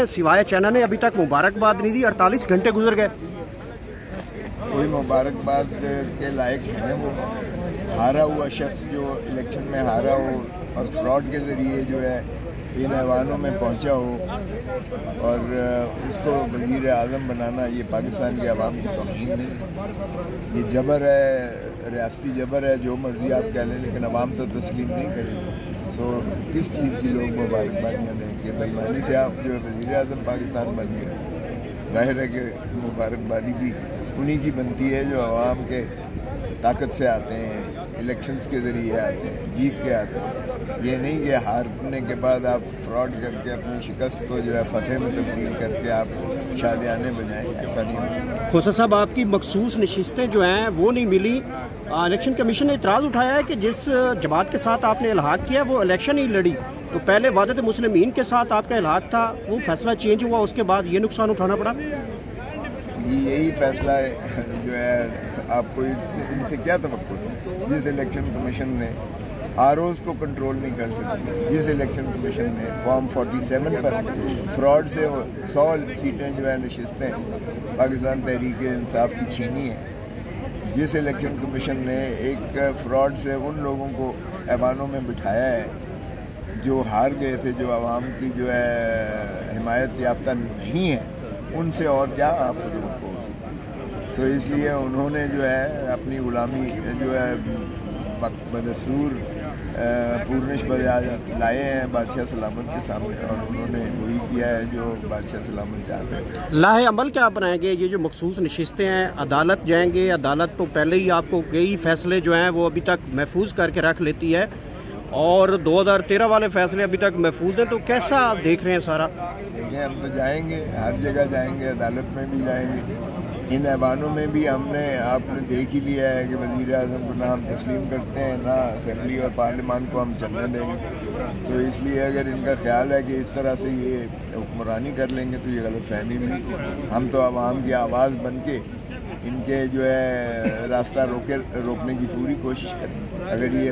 सिवाय चैनल ने अभी तक मुबारकबाद नहीं दी, 48 घंटे गुजर गए। कोई मुबारकबाद के लायक है वो हारा हुआ शख्स जो इलेक्शन में हारा हो और फ्रॉड के ज़रिए जो है इन ऐवानों में पहुंचा हो और उसको वज़ीर आज़म बनाना, ये पाकिस्तान के अवाम की तौहीन नहीं, ये जबर है, रियासती जबर है, जो मर्जी आप कह लें, लेकिन अवाम तो तस्लीम नहीं करेगी। तो किस चीज़ की लोग मुबारकबादियाँ दें कि बेईमानी से आप जो वज़ीर आज़म पाकिस्तान बन गए। ज़ाहिर है कि मुबारकबादी भी उन्हीं की बनती है जो अवाम के ताकत से आते हैं, इलेक्शंस के ज़रिए आते हैं, जीत के आते हैं। ये नहीं कि हारने के बाद आप फ्रॉड करके अपनी शिकस्त को जो है फतेह में तब्दील करके आप शादियाने बजाएं, ऐसा नहीं हो सकता। खोसा साहब, आपकी मखसूस नशिस्तें जो हैं वो नहीं मिली। इलेक्शन कमीशन ने इतराज़ उठाया है कि जिस जमात के साथ आपने इल्हाक किया वो इलेक्शन ही लड़ी, तो पहले वादत मुस्लिमीन के साथ आपका इल्हाक था, वो फैसला चेंज हुआ, उसके बाद ये नुकसान उठाना पड़ा। यही फैसला है जो है, आपको इनसे क्या तवक्को थी? जिस इलेक्शन कमीशन ने आरओज़ को कंट्रोल नहीं कर सकती, जिस इलेक्शन कमीशन ने फॉर्म 47 पर फ्रॉड से 100 सीटें जो है नशिस्तें पाकिस्तान तहरीक इंसाफ की छीनी है, जिस इलेक्शन कमीशन ने एक फ्रॉड से उन लोगों को ऐवानों में बिठाया है जो हार गए थे, जो आवाम की जो है हिमायत याफ्ता नहीं है, उनसे और क्या आपको तवक्को हो सकती है। तो इसलिए उन्होंने जो है अपनी गुलामी जो है बदस्तूर पूर्णिश बजा लाए हैं बादशाह सलामत के सामने, और उन्होंने वही किया है जो बादशाह सलामत चाहते हैं। लाहे अमल क्या बनाएंगे? ये जो मखसूस नशिस्तें हैं, अदालत जाएंगे, अदालत तो पहले ही आपको कई फैसले जो हैं वो अभी तक महफूज करके रख लेती है, और 2013 वाले फैसले अभी तक महफूज हैं, तो कैसा देख रहे हैं सारा? देखें, हम तो जाएंगे, हर जगह जाएंगे, अदालत में भी जाएंगे। इन ऐवानों में भी आपने देख ही लिया है कि वज़ीर आज़म को ना हम तस्लीम करते हैं, ना असेंबली और पार्लियामान को हम चलने देंगे। तो इसलिए अगर इनका ख्याल है कि इस तरह से ये हुक्मरानी कर लेंगे तो ये गलतफहमी में, हम तो आवाम की आवाज़ बन के इनके जो है रास्ता रोकने की पूरी कोशिश करें। अगर ये